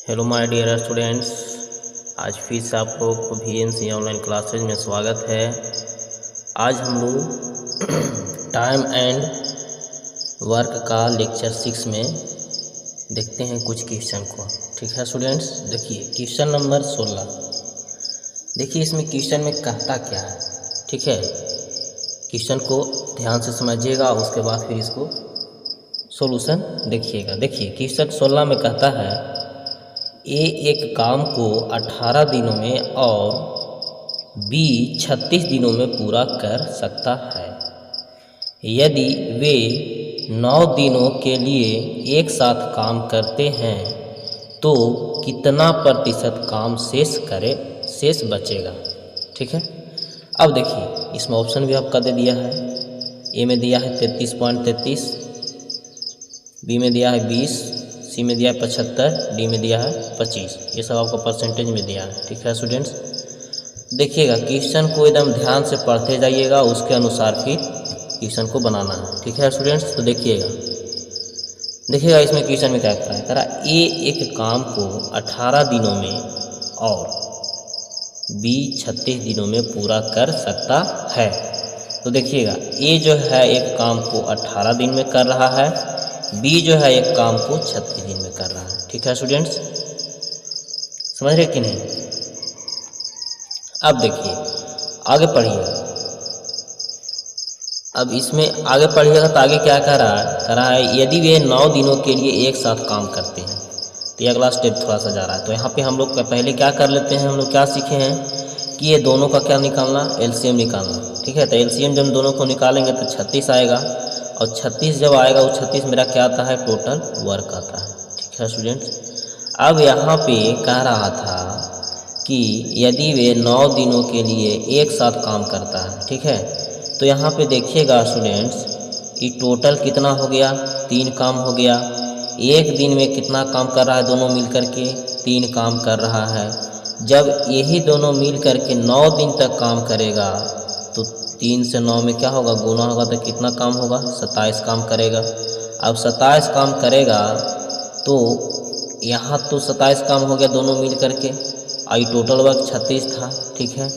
Hello my dear students, आज फिर से आप लोगों को VNC ऑनलाइन क्लासेज में स्वागत है। आज हम लोग टाइम एंड वर्क का लेक्चर 6 में देखते हैं कुछ क्वेश्चन को। ठीक है स्टूडेंट्स, देखिए क्वेश्चन नंबर 16। देखिए इसमें क्वेश्चन में कहता क्या है। ठीक है, क्वेश्चन को ध्यान से समझिएगा, उसके बाद फिर इसको सॉल्यूशन देखिएगा। देखिए क्वेश्चन 16 में कहता है ए एक काम को 18 दिनों में और बी 36 दिनों में पूरा कर सकता है। यदि वे 9 दिनों के लिए एक साथ काम करते हैं तो कितना प्रतिशत काम शेष बचेगा। ठीक है, अब देखिए इसमें ऑप्शन भी आपका दे दिया है। ए में दिया है 33.33, बी में दिया है 20, सी में दिया है 75, डी में दिया है 25। ये सब आपको परसेंटेज में दिया है। ठीक है स्टूडेंट्स, देखिएगा क्वेश्चन को एकदम ध्यान से पढ़ते जाइएगा, उसके अनुसार फिर क्वेश्चन को बनाना है। ठीक है स्टूडेंट्स, तो देखिएगा इसमें क्वेश्चन में क्या कहता है। कह रहा ए एक काम को 18 दिनों में और बी 36 दिनों में पूरा कर सकता है। तो देखिएगा ए जो है एक काम को 18 दिन में कर रहा है, बी जो है एक काम को 36 दिन में कर रहा है। ठीक है स्टूडेंट्स, समझ रहे कि नहीं। अब देखिए आगे पढ़िएगा। अब इसमें आगे पढ़िएगा तो आगे क्या कह रहा है यदि वे 9 दिनों के लिए एक साथ काम करते हैं। तो ये अगला स्टेप थोड़ा सा जा रहा है। तो यहाँ पे हम लोग पहले क्या कर लेते हैं, हम लोग क्या सीखे हैं कि ये दोनों का क्या निकालना, एलसीएम निकालना। ठीक है, तो एलसीएम जब दोनों को निकालेंगे तो 36 आएगा, और 36 जब आएगा वो 36 मेरा क्या आता है, टोटल वर्क आता है। ठीक है स्टूडेंट्स, अब यहाँ पे कह रहा था कि यदि वे 9 दिनों के लिए एक साथ काम करता है। ठीक है, तो यहाँ पे देखिएगा स्टूडेंट्स, ये टोटल कितना हो गया, 3 काम हो गया। एक दिन में कितना काम कर रहा है, दोनों मिल करके 3 काम कर रहा है। जब यही दोनों मिल करके 9 दिन तक काम करेगा तो 3 से 9 में क्या होगा, गुना होगा तो कितना काम होगा, 27 काम करेगा। अब 27 काम करेगा तो यहाँ तो 27 काम हो गया दोनों मिल करके, आई टोटल वर्क 36 था। ठीक है,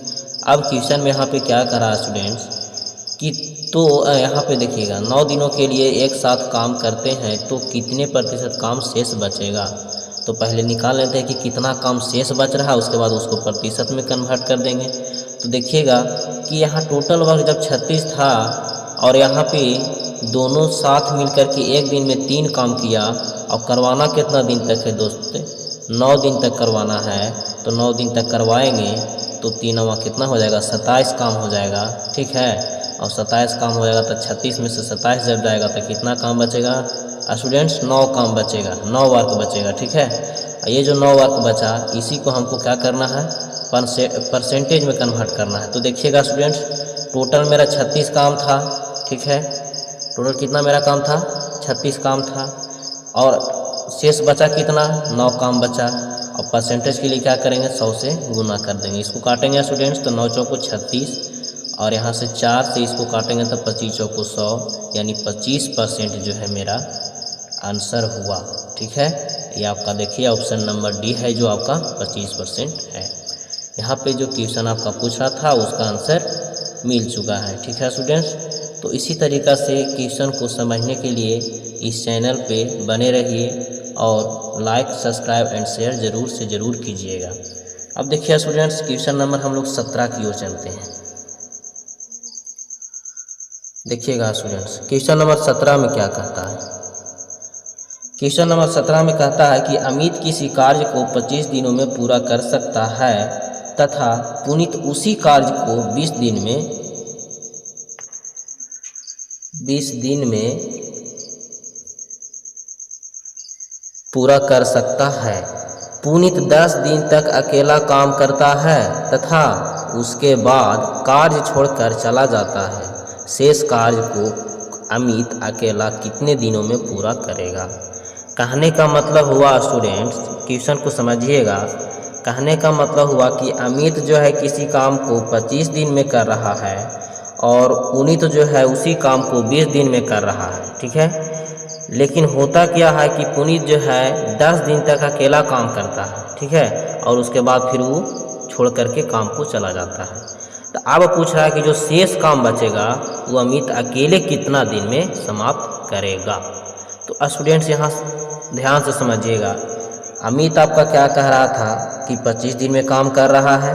अब क्वेश्चन में यहाँ पे क्या करा स्टूडेंट्स कि तो यहाँ पे देखिएगा 9 दिनों के लिए एक साथ काम करते हैं तो कितने प्रतिशत काम शेष बचेगा। तो पहले निकाल लेते हैं कि कितना काम शेष बच रहा है, उसके बाद उसको प्रतिशत में कन्वर्ट कर देंगे। तो देखिएगा कि यहाँ टोटल वर्क जब 36 था और यहाँ पे दोनों साथ मिलकर के एक दिन में 3 काम किया, और करवाना कितना दिन तक है दोस्त, 9 दिन तक करवाना है। तो 9 दिन तक करवाएंगे तो 3 कितना हो जाएगा, 27 काम हो जाएगा। ठीक है, और 27 काम हो जाएगा तो 36 में से 27 जब जाएगा तो कितना काम बचेगा स्टूडेंट्स, 9 काम बचेगा, 9 वर्क बचेगा। ठीक है, ये जो 9 वर्क बचा इसी को हमको क्या करना है, परसेंटेज में कन्वर्ट करना है। तो देखिएगा स्टूडेंट्स, टोटल मेरा 36 काम था। ठीक है, टोटल कितना मेरा काम था, 36 काम था, और शेष बचा कितना, 9 काम बचा। और परसेंटेज के लिए क्या करेंगे, 100 से गुना कर देंगे। इसको काटेंगे स्टूडेंट्स तो 9 चौको 36, और यहाँ से 4 से इसको काटेंगे तो 25 चौको 100, यानी 25% जो है मेरा आंसर हुआ। ठीक है, ये आपका देखिए ऑप्शन नंबर डी है जो आपका 25% है। यहाँ पे जो क्वेश्चन आपका पूछ रहा था उसका आंसर मिल चुका है। ठीक है स्टूडेंट्स, तो इसी तरीक़ा से क्वेश्चन को समझने के लिए इस चैनल पे बने रहिए और लाइक, सब्सक्राइब एंड शेयर ज़रूर से ज़रूर कीजिएगा। अब देखिए स्टूडेंट्स, क्वेश्चन नंबर हम लोग 17 की ओर चलते हैं। देखिएगा स्टूडेंट्स, क्वेश्चन नंबर 17 में क्या कहता है। क्वेश्चन नंबर 17 में कहता है कि अमित किसी कार्य को 25 दिनों में पूरा कर सकता है तथा पुनीत उसी कार्य को 20 दिन में पूरा कर सकता है। पुनीत 10 दिन तक अकेला काम करता है तथा उसके बाद कार्य छोड़कर चला जाता है। शेष कार्य को अमित अकेला कितने दिनों में पूरा करेगा। कहने का मतलब हुआ स्टूडेंट्स, क्वेश्चन को समझिएगा। कहने का मतलब हुआ कि अमित जो है किसी काम को 25 दिन में कर रहा है और पुनीत जो है उसी काम को 20 दिन में कर रहा है। ठीक है, लेकिन होता क्या है कि पुनीत जो है 10 दिन तक अकेला काम करता है, ठीक है, और उसके बाद फिर वो छोड़ करके काम को चला जाता है। तो अब पूछ रहा है कि जो शेष काम बचेगा वो अमित अकेले कितना दिन में समाप्त करेगा। तो स्टूडेंट्स यहाँ ध्यान से समझिएगा, अमित आपका क्या कह रहा था कि 25 दिन में काम कर रहा है,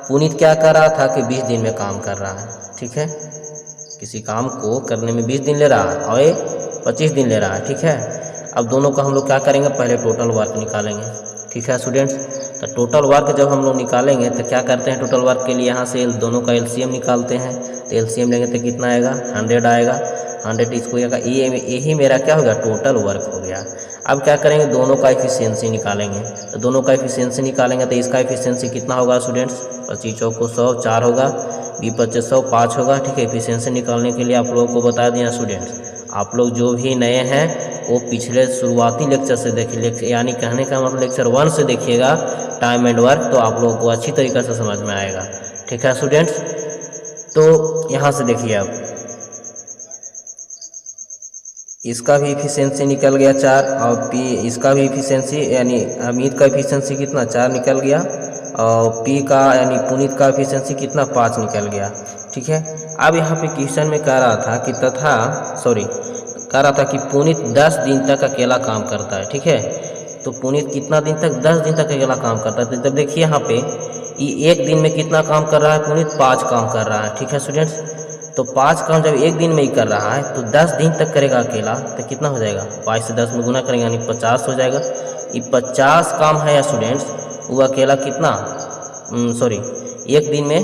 पुनीत क्या कह रहा था कि 20 दिन में काम कर रहा है, ठीक है। किसी काम को करने में 20 दिन ले रहा है और ये 25 दिन ले रहा है, ठीक है। अब दोनों का हम लोग क्या करेंगे, पहले टोटल वर्क निकालेंगे, ठीक है स्टूडेंट्स। तो टोटल वर्क जब हम लोग निकालेंगे तो क्या करते हैं, टोटल वर्क के लिए यहाँ से दोनों का एलसीएम निकालते हैं। तो एलसीएम लेंगे तो कितना आएगा, 100 आएगा। 100 इसको यही मेरा क्या हो गया, टोटल वर्क हो गया। अब क्या करेंगे, दोनों का एफिशिएंसी निकालेंगे। तो दोनों का एफिशिएंसी निकालेंगे तो इसका एफिशिएंसी कितना होगा स्टूडेंट्स, 25 चौको 100, 4 होगा, 20 25 100, 5 होगा, ठीक है। एफिशिएंसी निकालने के लिए आप लोगों को बता दिया स्टूडेंट्स, आप लोग जो भी नए हैं वो पिछले शुरुआती लेक्चर से देखिए, यानी कहने का मतलब लेक्चर 1 से देखिएगा टाइम एंड वर्क, तो आप लोगों को अच्छी तरीके से समझ में आएगा, ठीक है स्टूडेंट्स। तो यहाँ से देखिए आप, इसका भी एफिशिएंसी निकल गया 4, और इसका भी एफिशिएंसी यानी अमित का एफिशिएंसी कितना 4 निकल गया, और पी का यानी पुनीत का एफिशिएंसी कितना 5 निकल गया, ठीक है। अब यहाँ पे क्वेश्चन में कह रहा था कि कह रहा था कि पुनीत 10 दिन तक अकेला काम करता है, ठीक है। तो पुनीत कितना दिन तक, 10 दिन तक अकेला काम करता है। तो जब देखिए यहाँ पे ये एक दिन में कितना काम कर रहा है, पुनीत 5 काम कर रहा है, ठीक है स्टूडेंट्स। तो 5 काम जब एक दिन में ही कर रहा है तो 10 दिन तक करेगा अकेला, तो कितना हो जाएगा, 5 से 10 में गुना करेंगे यानी 50 हो जाएगा। ये 50 काम है स्टूडेंट्स, वो अकेला कितना एक दिन में,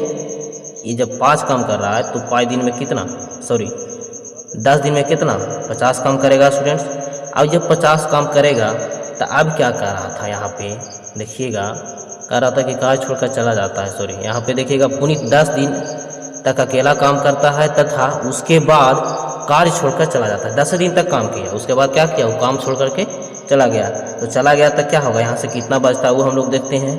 ये जब 5 काम कर रहा है तो 5 दिन में कितना 10 दिन में कितना 50 काम करेगा स्टूडेंट्स। अब जब 50 काम करेगा तो अब क्या कर रहा था, यहाँ पे देखिएगा, कह रहा था कि कार्य छोड़कर चला जाता है। यहाँ पे देखिएगा पुनीत 10 दिन तक अकेला काम करता है तथा उसके बाद कार्य छोड़कर चला जाता है। 10 दिन तक काम किया, उसके बाद क्या किया, वो काम छोड़ करके चला गया। तो चला गया तो क्या होगा, यहाँ से कितना बचता है वो हम लोग देखते हैं।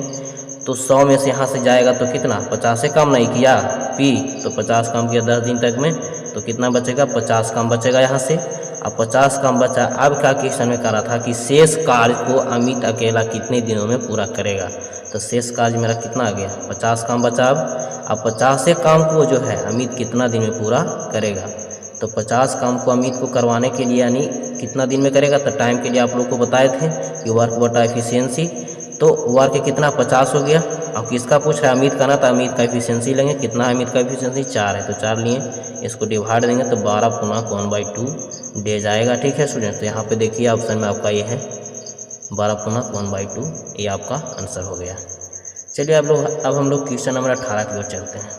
तो 100 में से यहाँ से जाएगा तो कितना, 50 से काम नहीं किया पी, तो 50 काम किया 10 दिन तक में, तो कितना बचेगा, 50 काम बचेगा यहाँ से। अब 50 काम बचा। अब क्या क्वेश्चन में कह रहा था कि शेष कार्य को अमित अकेला कितने दिनों में पूरा करेगा। तो शेष कार्य मेरा कितना आ गया, 50 काम बचा। अब 50 काम को जो है अमित कितना दिन में पूरा करेगा। तो 50 काम को अमित को करवाने के लिए यानी कितना दिन में करेगा, तो टाइम के लिए आप लोग को बताए थे कि वर्क बटा एफिशिएंसी, तो वर्क कितना 50 हो गया। अब किसका पूछ रहा है, अमित का ना, तो अमित का एफिशिएंसी लेंगे। कितना है अमित का एफिशिएंसी, 4 है, तो 4 लिए, इसको डिवाइड देंगे तो 12 पूर्णांक 1/2 डेज आएगा, ठीक है स्टूडेंट। तो यहाँ पे देखिए ऑप्शन में आपका ये है 12 पूर्णांक 1/2, ये आपका आंसर हो गया। चलिए अब हम लोग क्वेश्चन नंबर 18 की ओर चलते हैं।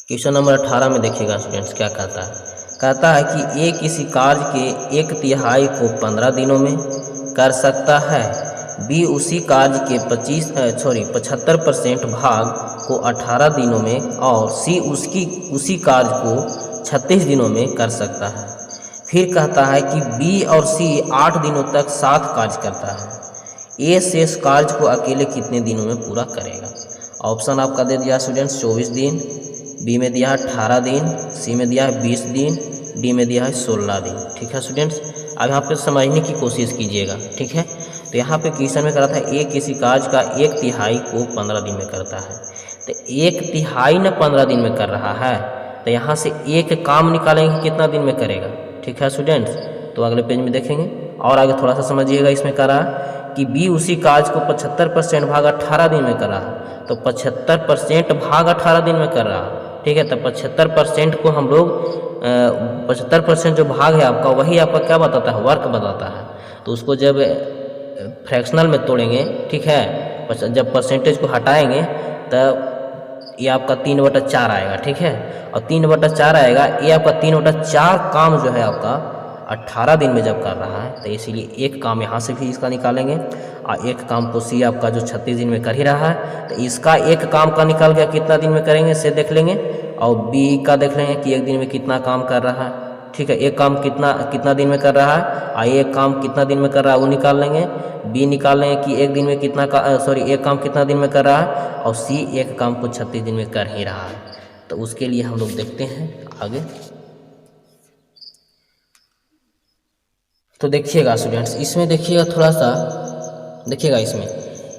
क्वेश्चन नंबर 18 में देखिएगा स्टूडेंट्स क्या कहता है कि ए किसी कार्य के 1/3 को 15 दिनों में कर सकता है, बी उसी कार्य के 75% भाग को 18 दिनों में, और सी उसी कार्य को 36 दिनों में कर सकता है। फिर कहता है कि बी और सी 8 दिनों तक साथ कार्य करता है। ए शेष कार्य को अकेले कितने दिनों में पूरा करेगा। ऑप्शन आपका दे दिया स्टूडेंट्स 24 दिन, बी में दिया है 18 दिन, सी में दिया है 20 दिन, डी में दिया है 16 दिन, ठीक है स्टूडेंट्स। अब यहाँ पे समझने की कोशिश कीजिएगा, ठीक है। तो यहाँ पे क्वेश्चन में करा था ए किसी कार्य का 1/3 को 15 दिन में करता है। तो 1/3 न 15 दिन में कर रहा है, तो यहाँ से एक काम निकालेंगे कितना दिन में करेगा, ठीक है स्टूडेंट्स। तो अगले पेज में देखेंगे और आगे थोड़ा सा समझिएगा। इसमें करा कि बी उसी कार्य को 75% भाग 18 दिन में कर रहा है, तो 75% भाग 18 दिन में कर रहा है, ठीक है। तो 75% को हम लोग 75% जो भाग है आपका, वही आपका क्या बताता है, वर्क बताता है। तो उसको जब फ्रैक्शनल में तोड़ेंगे, ठीक है, जब परसेंटेज को हटाएंगे तब ये आपका 3/4 आएगा, ठीक है। और 3/4 आएगा, ये आपका 3/4 काम जो है आपका 18 दिन में जब कर रहा है, तो इसीलिए एक काम यहाँ से भी इसका निकालेंगे, और एक काम को सी आपका जो 36 दिन में कर ही रहा है, तो इसका एक काम का निकाल गया कितना दिन में करेंगे से देख लेंगे, और बी का देख लेंगे कि एक दिन में कितना काम कर रहा है, ठीक है। एक काम कितना दिन में कर रहा है, और एक काम कितना दिन में कर रहा है वो निकाल लेंगे। बी निकाल लेंगे कि एक दिन में कितना एक काम कितना दिन में कर रहा है, और सी एक काम को 36 दिन में कर ही रहा है। तो उसके लिए हम लोग देखते हैं आगे। तो देखिएगा स्टूडेंट्स, इसमें देखिएगा थोड़ा सा देखिएगा, इसमें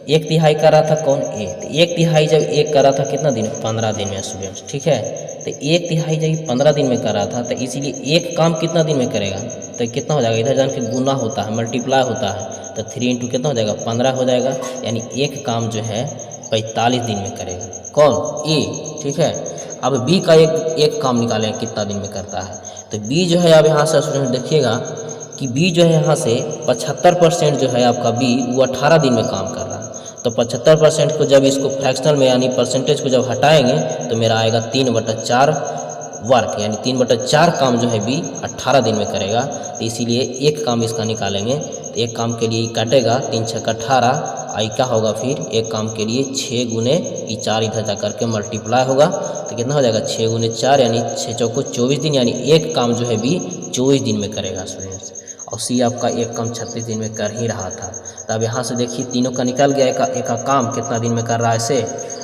1/3 कर रहा था कौन, ए। तो 1/3 जब एक कर रहा था कितना दिन, 15 दिन में स्टूडेंट्स, ठीक है। तो 1/3 जब 15 दिन में कर रहा था, तो इसीलिए एक काम कितना दिन में करेगा, तो कितना हो जाएगा, इधर जान के गुना होता है, मल्टीप्लाई होता है, तो 3 इंटू कितना हो जाएगा, 15 हो जाएगा। यानी एक काम जो है 45 दिन में करेगा, कौन, ए, ठीक है। अब बी का एक काम निकालें कितना दिन में करता है। तो बी जो है, अब यहाँ से स्टूडेंट देखिएगा कि बी जो है यहाँ से 75% जो है आपका बी, वो 18 दिन में काम कर रहा है। तो 75% को जब इसको फ्रैक्शनल में यानी परसेंटेज को जब हटाएंगे तो मेरा आएगा 3/4 वर्क, यानी 3/4 काम जो है बी 18 दिन में करेगा। तो इसीलिए एक काम इसका निकालेंगे, तो एक काम के लिए काटेगा 3 × 6 = 18, आई क्या होगा फिर, एक काम के लिए 6 × 4 इधर जा करके मल्टीप्लाई होगा, तो कितना हो जाएगा 6 × 4 यानी 6 × 4 = 24 दिन, यानी एक काम जो है बी 24 दिन में करेगा स्टूडेंट्स। और सी आपका एक काम 36 दिन में कर ही रहा था। तो अब यहाँ से देखिए तीनों का निकल गया, एक का काम कितना दिन में कर रहा है से,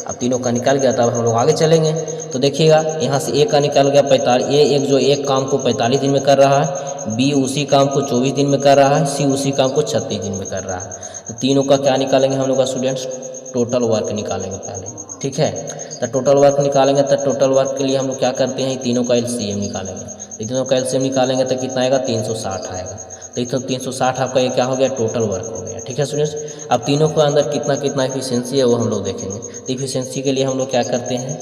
अब तीनों का निकल गया। तब हम लोग आगे चलेंगे तो देखिएगा यहाँ से ए का निकल गया 45, एक जो एक काम को 45 दिन में कर रहा है, बी उसी काम को 24 दिन में कर रहा है, सी उसी काम को 36 दिन में कर रहा है। तो तीनों का क्या निकालेंगे हम लोग का स्टूडेंट्स, टोटल वर्क निकालेंगे पहले, ठीक है। तो टोटल वर्क निकालेंगे, तो टोटल वर्क के लिए हम लोग क्या करते हैं, तीनों का LCM निकालेंगे। तीनों का LCM निकालेंगे तो कितना आएगा, 360 आएगा। तो 360 आपका ये क्या हो गया, टोटल वर्क हो गया, ठीक है स्टूडेंट्स। अब तीनों के अंदर कितना कितना एफिशिएंसी है वो हम लोग देखेंगे। तो एफिशिएंसी के लिए हम लोग क्या करते हैं,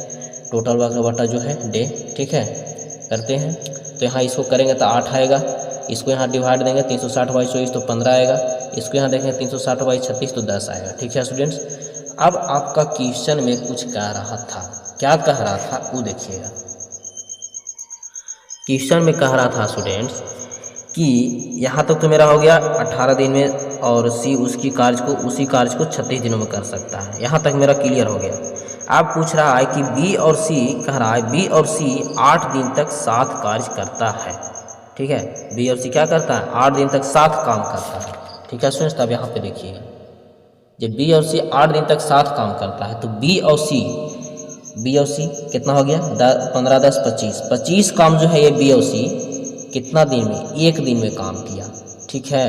टोटल वर्क बटा जो है डे, ठीक है, करते हैं। तो यहाँ इसको करेंगे तो 8 आएगा, इसको यहाँ डिवाइड देंगे 360/24 तो 15 आएगा, इसको यहाँ देखेंगे 360/36 तो 10 आएगा, ठीक है स्टूडेंट्स। अब आपका क्वेश्चन में कुछ कह रहा था, क्या कह रहा था वो देखिएगा। क्वेश्चन में कह रहा था स्टूडेंट्स कि यहाँ तक तो मेरा हो गया 18 दिन में, और सी उसी कार्य को 36 दिनों में कर सकता है, यहाँ तक मेरा क्लियर हो गया। अब पूछ रहा है कि बी और सी, कह रहा है बी और सी 8 दिन तक साथ कार्य करता है, ठीक है। बी और सी क्या करता है, 8 दिन तक साथ काम करता है, ठीक है स्टूडेंट्स। अब यहाँ पे देखिएगा, जब बी और सी 8 दिन तक साथ काम करता है तो बी और सी कितना हो गया, 15 10 25 काम जो है ये बी और सी कितना दिन में, एक दिन में काम किया, ठीक है।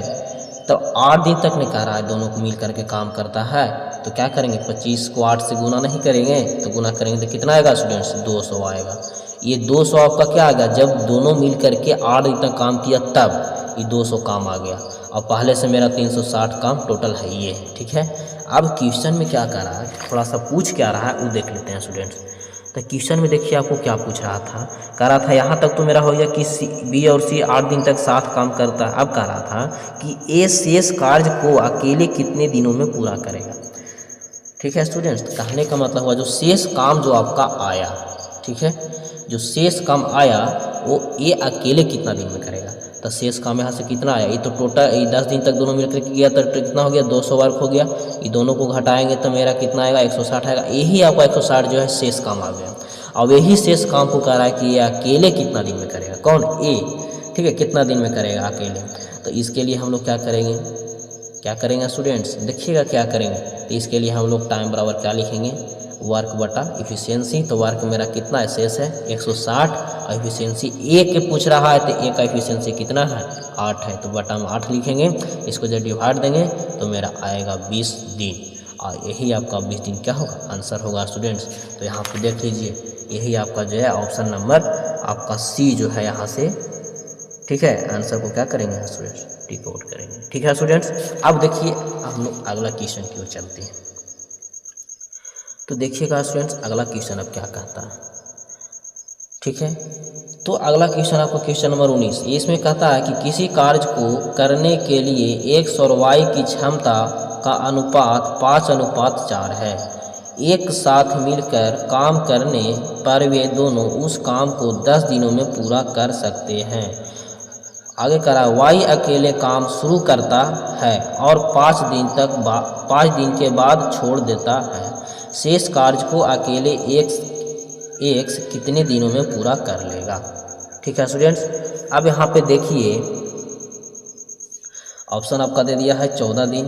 तो 8 दिन तक नहीं कह रहा है, दोनों को मिल करके काम करता है। तो क्या करेंगे, 25 को 8 से गुना नहीं करेंगे, तो गुना करेंगे तो कितना आएगा स्टूडेंट्स, 200 आएगा। ये 200 आपका क्या आ गया, जब दोनों मिल करके 8 दिन तक काम किया तब ये 200 काम आ गया। और पहले से मेरा 360 काम टोटल है ये, ठीक है। अब क्वेश्चन में क्या कर रहा है, थोड़ा सा पूछ क्या रहा है वो देख लेते हैं स्टूडेंट्स। तो क्वेश्चन में देखिए आपको क्या पूछ रहा था, कह रहा था यहाँ तक तो मेरा हो गया कि बी और सी 8 दिन तक साथ काम करता है। अब कह रहा था कि ए शेष कार्य को अकेले कितने दिनों में पूरा करेगा, ठीक है स्टूडेंट्स। कहने का मतलब हुआ जो शेष काम जो आपका आया, ठीक है, जो शेष काम आया वो ए अकेले कितना दिन में करेगा। तो शेष काम यहाँ से कितना आया, ये तो टोटल 10 दिन तक दोनों मिलकर के गया तो कितना हो गया, 200 वर्क हो गया। ये दोनों को घटाएंगे तो मेरा कितना आएगा, 160 आएगा। यही आपका 160 जो है शेष काम आ गया। अब यही शेष काम को कह रहा है कि ये अकेले कितना दिन में करेगा, कौन, ए, ठीक है, कितना दिन में करेगा अकेले। तो इसके लिए हम लोग क्या करेंगे स्टूडेंट्स, देखिएगा क्या करेंगे। तो इसके लिए हम लोग टाइम बराबर क्या लिखेंगे, वर्क बटा इफिशियंसी। तो वर्क मेरा कितना है, शेष है 160, और इफिशियंसी ए के पूछ रहा है तो ए का इफिशियंसी कितना है, 8 है, तो बटा में 8 लिखेंगे। इसको जब डिवाइड देंगे तो मेरा आएगा 20 दिन, और यही आपका 20 दिन क्या होगा, आंसर होगा स्टूडेंट्स। तो यहाँ पे देख लीजिए, यही आपका जो है ऑप्शन नंबर आपका सी जो है यहाँ से, ठीक है, आंसर को क्या करेंगे स्टूडेंट्स, टिक आउट करेंगे, ठीक है स्टूडेंट्स। अब देखिए हम लोग अगला क्वेश्चन की ओर चलते हैं। तो देखिएगा स्टूडेंट्स अगला क्वेश्चन अब क्या कहता है, ठीक है। तो अगला क्वेश्चन आपका क्वेश्चन नंबर 19, इसमें कहता है कि किसी कार्य को करने के लिए x और y की क्षमता का अनुपात 5:4 है। एक साथ मिलकर काम करने पर वे दोनों उस काम को 10 दिनों में पूरा कर सकते हैं। आगे करा, y अकेले काम शुरू करता है और 5 दिन के बाद छोड़ देता है। शेष कार्य को अकेले x कितने दिनों में पूरा कर लेगा, ठीक है स्टूडेंट्स। अब यहाँ पे देखिए ऑप्शन आपका दे दिया है 14 दिन,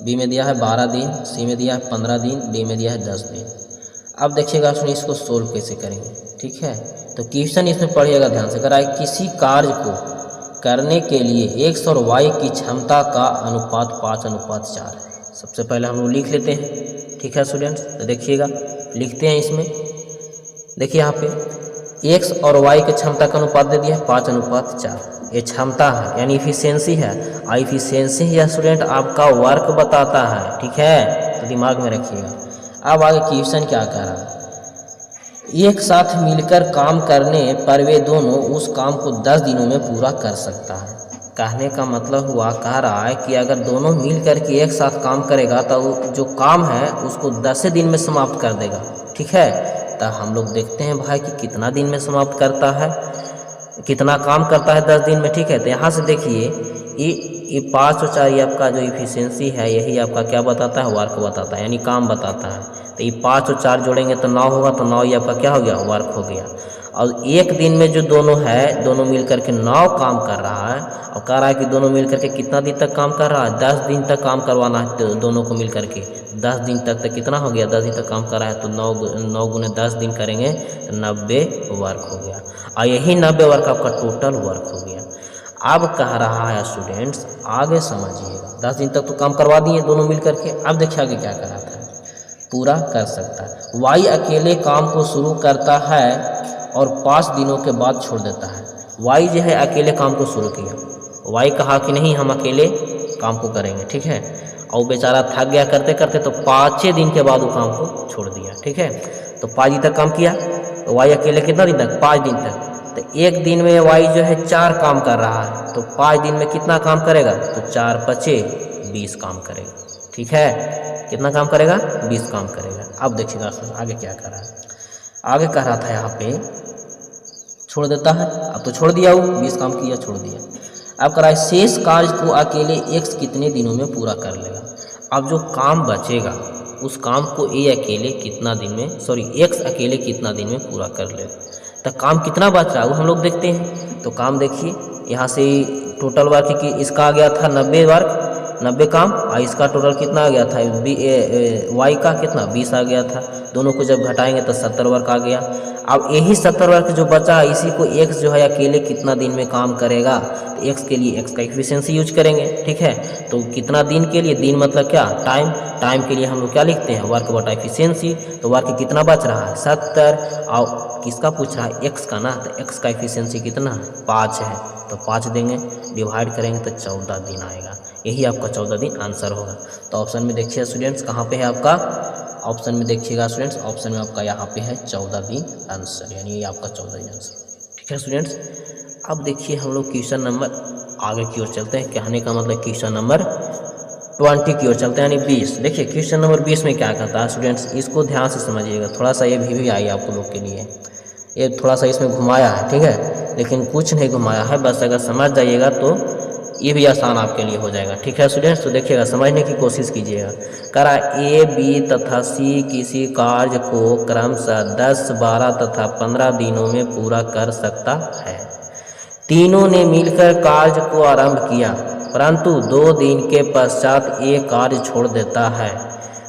बी में दिया है 12 दिन, सी में दिया है 15 दिन, डी में दिया है 10 दिन। अब देखिएगा स्टूडेंट इसको सोल्व कैसे करेंगे, ठीक है। तो क्वेश्चन इसमें पढ़िएगा ध्यान से, करा है किसी कार्य को करने के लिए x और y की क्षमता का अनुपात 5:4 है। सबसे पहले हम लोग लिख लेते हैं, ठीक है स्टूडेंट्स। तो देखिएगा, लिखते हैं इसमें, देखिए यहाँ पे x और y की क्षमता का अनुपात दे दिया है 5:4। ये क्षमता है यानी इफिशियंसी है। इफिशियंसी या स्टूडेंट आपका वर्क बताता है, ठीक है, तो दिमाग में रखिएगा। अब आगे क्वेश्चन क्या कह रहा है, एक साथ मिलकर काम करने पर वे दोनों उस काम को 10 दिनों में पूरा कर सकता है। कहने का मतलब हुआ, कह रहा है कि अगर दोनों मिल करके एक साथ काम करेगा तो जो काम है उसको 10 दिन में समाप्त कर देगा, ठीक है। तो हम लोग देखते हैं भाई कि कितना दिन में समाप्त करता है, कितना काम करता है 10 दिन में, ठीक है। तो यहाँ से देखिए ये 5 और 4 ये आपका जो इफिशियंसी है यही आपका क्या बताता है, वर्क बताता है, यानी काम बताता है। तो ये 5 और 4 जोड़ेंगे तो 9 होगा, तो 9 ये आपका क्या हो गया, वर्क हो गया। और एक दिन में जो दोनों है, दोनों मिल करके 9 काम कर रहा है, और कह रहा है कि दोनों मिल करके कितना दिन तक काम कर रहा है, 10 दिन तक काम करवाना है दोनों को मिल करके। 10 दिन तक तो कितना हो गया, 10 दिन तक काम कर रहा है तो 9 गुने 10 दिन करेंगे तो 90 वर्क हो गया, और यही 90 वर्क आपका टोटल वर्क हो गया। अब कह रहा है स्टूडेंट्स, आगे समझिएगा, 10 दिन तक तो काम करवा दिए दोनों मिल करके। अब देखिए आगे क्या कर रहा था, पूरा कर सकता है। वाई अकेले काम को शुरू करता है और 5 दिनों के बाद छोड़ देता है। वाई जो है अकेले काम को शुरू किया, वाई कहा कि नहीं हम अकेले काम को करेंगे, ठीक है, और बेचारा थक गया करते करते, तो 5 दिन के बाद वो काम को छोड़ दिया, ठीक है। तो 5 दिन तक काम किया, तो वाई अकेले कितना दिन तक, 5 दिन तक। तो एक दिन में वाई जो है 4 काम कर रहा है, तो 5 दिन में कितना काम करेगा, तो 4 5 20 काम करेगा, ठीक है। कितना काम करेगा, 20 काम करेगा। अब देखिएगा आगे क्या कर रहा है, आगे कह रहा था यहाँ पे छोड़ देता है, अब तो छोड़ दिया, वो 20 काम किया छोड़ दिया। अब कह रहा है शेष कार्य को अकेले x कितने दिनों में पूरा कर लेगा। अब जो काम बचेगा उस काम को अकेले कितना दिन में, x अकेले कितना दिन में पूरा कर लेगा। तो काम कितना बच रहा है वो हम लोग देखते हैं। तो काम देखिए, यहाँ से टोटल वर्क की इसका आ गया था 90 वर्क, 90 काम, और इसका टोटल कितना आ गया था, वाई का कितना 20 आ गया था। दोनों को जब घटाएंगे तो 70 वर्क आ गया। अब यही 70 वर्क जो बचा इसी को x जो है अकेले कितना दिन में काम करेगा, तो x के लिए x का इफिशियंसी यूज करेंगे, ठीक है। तो कितना दिन के लिए, दिन मतलब क्या, टाइम, टाइम के लिए हम लोग क्या लिखते हैं, वर्क बटा इफिशियंसी। तो वर्क कितना बच रहा है 70, और किसका पूछ रहा है, x का ना, तो x का इफिशियंसी कितना है 5 है, तो 5 देंगे, डिवाइड करेंगे तो 14 दिन आएगा। यही आपका 14 दिन आंसर होगा। तो ऑप्शन में देखिए स्टूडेंट्स कहाँ पे है आपका, ऑप्शन में देखिएगा स्टूडेंट्स, ऑप्शन में आपका यहाँ पे है 14 दिन आंसर, यानी ये आपका 14 दिन आंसर, ठीक है स्टूडेंट्स। अब देखिए हम लोग क्वेश्चन नंबर आगे की ओर चलते हैं, कहने का मतलब क्वेश्चन नंबर 20 की ओर चलते हैं, यानी 20। देखिए क्वेश्चन नंबर 20 में क्या कहता है स्टूडेंट्स, इसको ध्यान से समझिएगा, थोड़ा सा ये भी आई आप लोग के लिए, ये थोड़ा सा इसमें घुमाया है, ठीक है, लेकिन कुछ नहीं घुमाया है, बस अगर समझ जाइएगा तो ये भी आसान आपके लिए हो जाएगा, ठीक है स्टूडेंट्स। तो देखिएगा, समझने की कोशिश कीजिएगा। कह रहा है ए, बी तथा सी किसी कार्य को क्रमशः 10, 12 तथा 15 दिनों में पूरा कर सकता है। तीनों ने मिलकर कार्य को आरंभ किया, परंतु 2 दिन के पश्चात ए कार्य छोड़ देता है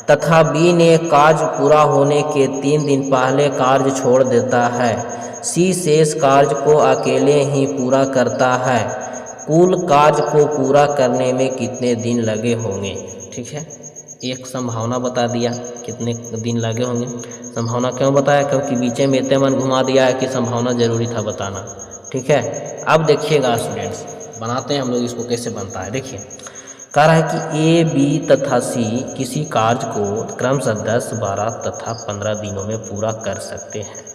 तथा बी ने कार्य पूरा होने के 3 दिन पहले कार्य छोड़ देता है। सी शेष कार्य को अकेले ही पूरा करता है। कुल कार्य को पूरा करने में कितने दिन लगे होंगे, ठीक है। एक संभावना बता दिया कितने दिन लगे होंगे। संभावना क्यों बताया, क्योंकि बीच में इतने मन घुमा दिया है कि संभावना जरूरी था बताना, ठीक है। अब देखिएगा स्टूडेंट्स, बनाते हैं हम लोग इसको, कैसे बनता है देखिए। कह रहा है कि ए, बी तथा सी किसी कार्य को क्रमशः 10, 12 तथा 15 दिनों में पूरा कर सकते हैं।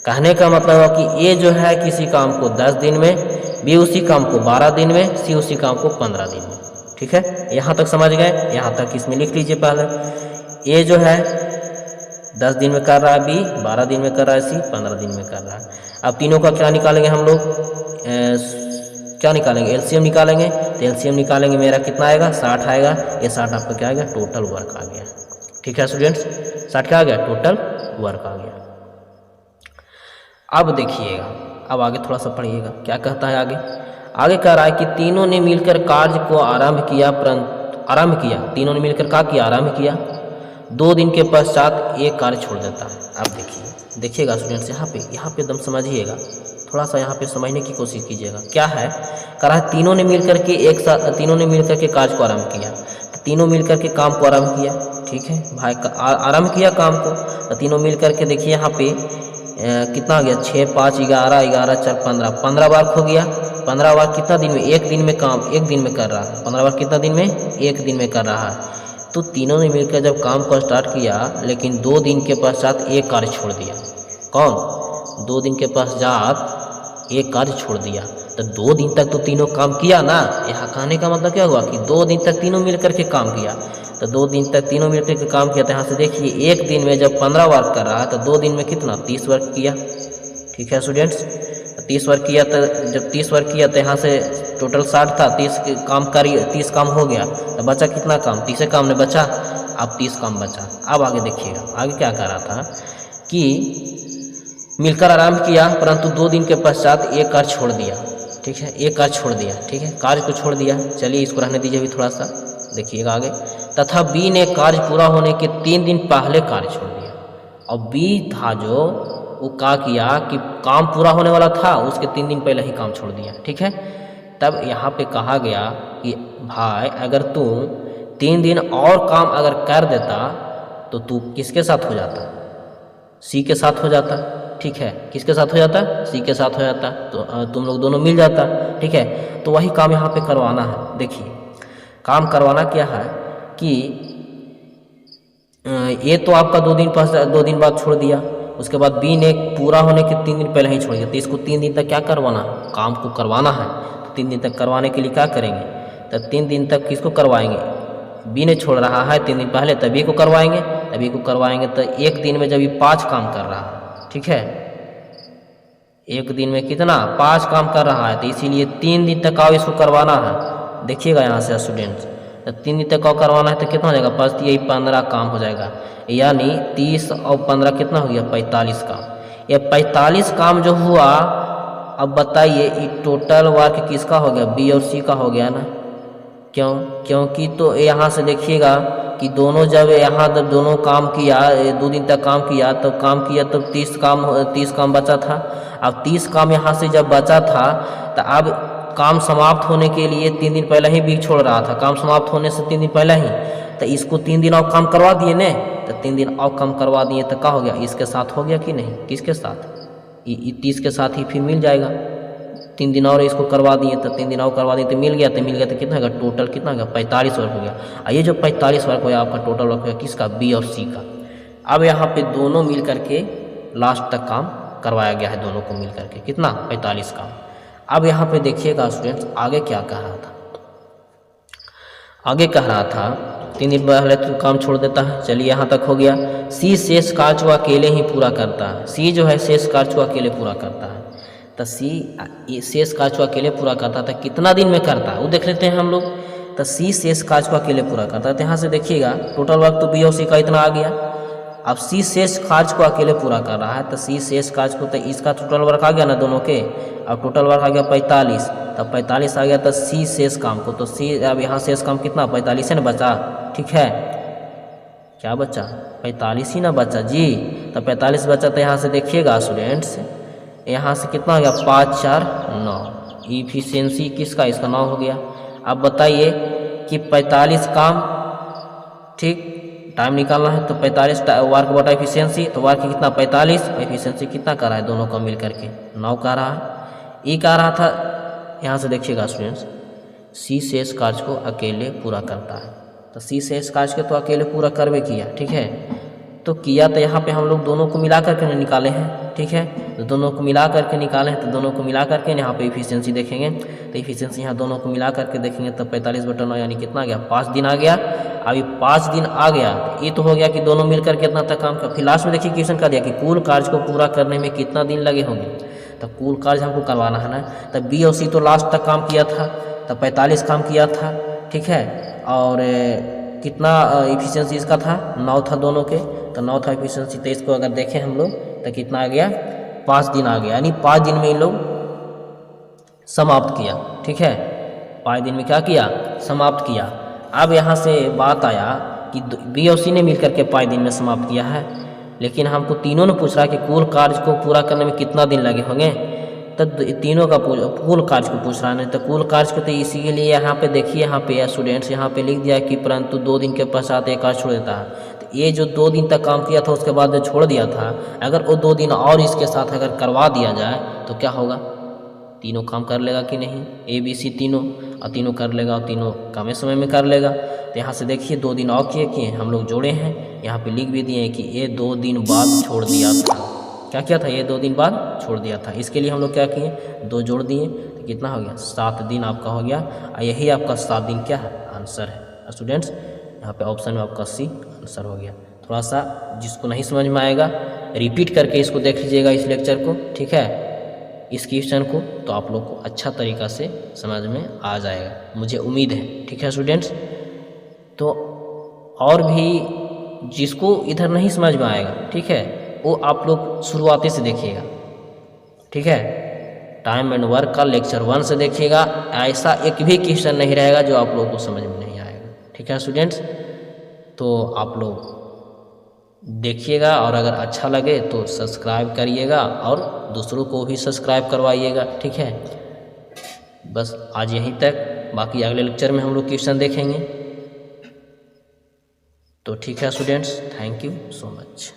कहने का मतलब है कि ए जो है किसी काम को 10 दिन में, बी उसी काम को 12 दिन में, सी उसी काम को 15 दिन में, ठीक है। यहाँ तक समझ गए, यहाँ तक इसमें लिख लीजिए। पहले ए जो है 10 दिन में कर रहा है, बी 12 दिन में कर रहा है, सी 15 दिन में कर रहा है। अब तीनों का क्या निकालेंगे हम लोग, क्या निकालेंगे, एलसीएम निकालेंगे। तो एलसीएम निकालेंगे, मेरा कितना आएगा 60 आएगा। ये 60 आपका क्या आएगा, टोटल वर्क आ गया, ठीक है स्टूडेंट्स। 60 क्या आ गया, टोटल वर्क आ गया। अब देखिएगा, अब आगे थोड़ा सा पढ़िएगा क्या कहता है आगे। आगे कह रहा है कि तीनों ने मिलकर कार्य को आरंभ किया, तीनों ने मिलकर क्या किया, आरंभ किया। 2 दिन के पश्चात एक कार्य छोड़ देता है। अब देखिएगा स्टूडेंट्स, यहाँ पे एकदम समझिएगा, थोड़ा सा यहाँ पे समझने की कोशिश कीजिएगा। क्या है, करा है तीनों ने मिल करके एक साथ, तीनों ने मिल करके कार्य को आरंभ किया, तो तीनों मिल करके काम को आरंभ किया। ठीक है भाई, आरंभ किया काम को, तो तीनों मिल करके देखिए यहाँ पे कितना हो गया, 6 5 11 11 4 15, 15 बार खो गया। 15 बार कितना दिन में, एक दिन में काम, एक दिन में कर रहा है। 15 बार कितना दिन में, एक दिन में कर रहा है। तो तीनों ने मिलकर जब काम को स्टार्ट किया, लेकिन 2 दिन के पश्चात एक कार्य छोड़ दिया। कौन, 2 दिन के पश्चात एक कार्य छोड़ दिया। तो 2 दिन तक तो तीनों काम किया ना। यहाँ कहने का मतलब क्या हुआ कि 2 दिन तक तीनों मिलकर के काम किया। तो 2 दिन तक तीनों मिलकर के काम किया। तो यहाँ से देखिए एक दिन में जब 15 वर्क कर रहा है, तो 2 दिन में कितना, 30 वर्क किया। ठीक है स्टूडेंट्स, 30 वर्क किया। तो जब 30 वर्क किया तो यहाँ से टोटल 60 था, 30 काम करिए, 30 काम हो गया, तो बचा कितना काम, 30 काम ने बचा। अब 30 काम बचा। अब आगे देखिएगा, आगे क्या कर रहा था कि मिलकर आरंभ किया, परंतु 2 दिन के पश्चात एक कार्य छोड़ दिया। ठीक है, एक कार्य छोड़ दिया। ठीक है, कार्य को छोड़ दिया। चलिए इसको रहने दीजिए अभी थोड़ा सा, देखिएगा आगे। तथा बी ने कार्य पूरा होने के 3 दिन पहले कार्य छोड़ दिया। और बी था जो, वो क्या किया कि काम पूरा होने वाला था, उसके 3 दिन पहले ही काम छोड़ दिया। ठीक है, तब यहाँ पे कहा गया कि भाई अगर तू 3 दिन और काम अगर कर देता तो तू किसके साथ हो जाता, सी के साथ हो जाता। ठीक है, किसके साथ हो जाता, सी के साथ हो जाता, तो तुम लोग दोनों मिल जाता। ठीक है, तो वही काम यहाँ पे करवाना है। देखिए काम करवाना क्या है कि ये तो आपका 2 दिन बाद छोड़ दिया, उसके बाद बी ने पूरा होने के 3 दिन पहले ही छोड़ दिया। तो इसको 3 दिन तक क्या करवाना है, काम को करवाना है। तो 3 दिन तक करवाने के लिए क्या करेंगे, तो 3 दिन तक किसको करवाएंगे, बी ने छोड़ रहा है 3 दिन पहले, तभी को करवाएंगे। तभी को करवाएंगे तो एक दिन में जब ये 5 काम कर रहा है, ठीक है, एक दिन में कितना, 5 काम कर रहा है, तो इसीलिए 3 दिन तक आओ इसको करवाना है। देखिएगा यहाँ से स्टूडेंट्स, तो 3 दिन तक आओ करवाना है तो कितना हो जाएगा, 5 यही 15 काम हो जाएगा। यानी 30 और 15 कितना हो गया, 45 काम। ये 45 काम जो हुआ, अब बताइए ये टोटल वर्क किसका हो गया, बी और सी का हो गया ना। क्यों, क्योंकि तो यहाँ से देखिएगा कि दोनों जब यहाँ जब दोनों काम किया, 2 दिन तक काम किया, तब काम किया तब 30 काम बचा था। अब 30 काम यहाँ से जब बचा था, तो अब काम समाप्त होने के लिए 3 दिन पहले ही बी छोड़ रहा था, काम समाप्त होने से 3 दिन पहले ही, तो इसको 3 दिन और काम करवा दिए ने। तो 3 दिन और काम करवा दिए तो क्या हो गया, इसके साथ हो गया कि नहीं, किसके साथ, 30 के साथ ही फिर मिल जाएगा। 3 दिन और इसको करवा दिए, तो 3 दिन और करवा दिए तो मिल गया। तो कितना होगा, टोटल कितना होगा, 45 वर्क हो गया। और ये जो 45 वर्क हो गया आपका टोटल वर्क हो गया किसका, बी और सी का। अब यहाँ पे दोनों मिल करके लास्ट तक काम करवाया गया है, दोनों को मिल करके कितना, 45 काम। अब यहाँ पे देखिएगा स्टूडेंट्स आगे क्या कह रहा था, आगे कह रहा था 3 दिन पहले तो काम छोड़ देता है। चलिए यहाँ तक हो गया। सी शेष कार्य को अकेले ही पूरा करता है। सी जो है शेष कार्य को अकेले पूरा करता है। तो सी शेष कार्य को अकेले पूरा करता था, कितना दिन में करता है वो देख लेते हैं हम लोग। तो सी शेष कार्य को अकेले पूरा करता है। तो यहाँ से देखिएगा टोटल वर्क तो बी और सी का इतना आ गया। अब सी शेष कार्य को अकेले पूरा कर रहा है, तो सी शेष कार्य को, तो इसका टोटल वर्क आ गया ना दोनों के। अब टोटल वर्क आ गया 45, तब 45 आ गया तो सी शेष काम को, तो सी अब यहाँ शेष काम कितना, 45 है ना बचा। ठीक है, क्या बचा, 45 ही ना बचा जी। तो 45 बचा, तो यहाँ से देखिएगा स्टूडेंट्स, यहाँ से कितना हो गया, 5 4 9, इफिशियंसी किसका, इसका 9 हो गया। अब बताइए कि 45 काम, ठीक, टाइम निकालना है, तो 45 वर्क बटा एफिशिएंसी, तो वर्क कितना 45, एफिशिएंसी कितना कर रहा है, दोनों को मिल करके 9 कर रहा है। ये कह रहा था, यहाँ से देखिएगा स्टूडेंट्स, सी शेष कार्य को अकेले पूरा करता है। तो सी शेष कार्य को तो अकेले पूरा करवे किया, ठीक है, तो किया, तो यहाँ पे हम लोग दोनों को मिला करके निकाले हैं। ठीक है, तो दोनों को मिला करके निकाले हैं, तो दोनों को मिला करके यहाँ पे एफिशिएंसी देखेंगे। तो एफिशिएंसी यहाँ दोनों को मिला करके देखेंगे तो 45 बटा 9 यानी कितना आ गया, 5 दिन आ गया। अभी 5 दिन आ गया, ये तो हो गया कि दोनों मिलकर कितना तक काम कर। फिर लास्ट में देखिए क्वेश्चन का दिया कि कुल कार्य को पूरा करने में कितना दिन लगे होंगे। तो कुल कार्य हमको करवाना है ना। तो बी और सी तो लास्ट तक काम किया था, तो 45 काम किया था। ठीक है, और कितना एफिशिएंसी इसका था, 9 था दोनों के, तो 9 था एफिशिएंसी। तो इसको अगर देखें हम लोग तो कितना आ गया, 5 दिन आ गया, यानी 5 दिन में इन लोग समाप्त किया। ठीक है, 5 दिन में क्या किया, समाप्त किया। अब यहाँ से बात आया कि बी और सी ने मिलकर के 5 दिन में समाप्त किया है, लेकिन हमको तीनों ने पूछ रहा है कि कुल कार्य को पूरा करने में कितना दिन लगे होंगे। तब तीनों का कुल कार्य को पूछ रहा है। नहीं तो कुल कार्य को तो इसी के लिए यहाँ पे देखिए, यहाँ पे स्टूडेंट्स यहाँ पे लिख दिया कि परंतु 2 दिन के पश्चात एक कार्य छोड़ देता है। तो ये जो 2 दिन तक काम किया था उसके बाद जो छोड़ दिया था, अगर वो 2 दिन और इसके साथ अगर करवा दिया जाए तो क्या होगा, तीनों काम कर लेगा कि नहीं, ABC तीनों, और तीनों कर लेगा और तीनों कम समय में कर लेगा। तो यहाँ से देखिए 2 दिन और किए हम लोग जोड़े हैं, यहाँ पे लिख भी दिए कि ये 2 दिन बाद छोड़ दिया था। क्या किया था, ये 2 दिन बाद छोड़ दिया था। इसके लिए हम लोग क्या किए, 2 जोड़ दिए तो कितना हो गया, 7 दिन आपका हो गया। और यही आपका 7 दिन क्या है, आंसर है स्टूडेंट्स। यहाँ पे ऑप्शन में आपका C आंसर हो गया। थोड़ा सा जिसको नहीं समझ में आएगा रिपीट करके इसको देख लीजिएगा इस लेक्चर को, ठीक है, इस क्वेश्चन को, तो आप लोग को अच्छा तरीक़ा से समझ में आ जाएगा, मुझे उम्मीद है। ठीक है स्टूडेंट्स, तो और भी जिसको इधर नहीं समझ में आएगा, ठीक है, वो आप लोग शुरुआती से देखिएगा, ठीक है, टाइम एंड वर्क का लेक्चर 1 से देखिएगा। ऐसा एक भी क्वेश्चन नहीं रहेगा जो आप लोगों को समझ में नहीं आएगा। ठीक है स्टूडेंट्स, तो आप लोग देखिएगा और अगर अच्छा लगे तो सब्सक्राइब करिएगा और दूसरों को भी सब्सक्राइब करवाइएगा। ठीक है, बस आज यहीं तक, बाकी अगले लेक्चर में हम लोग क्वेश्चन देखेंगे। तो ठीक है students, thank you so much.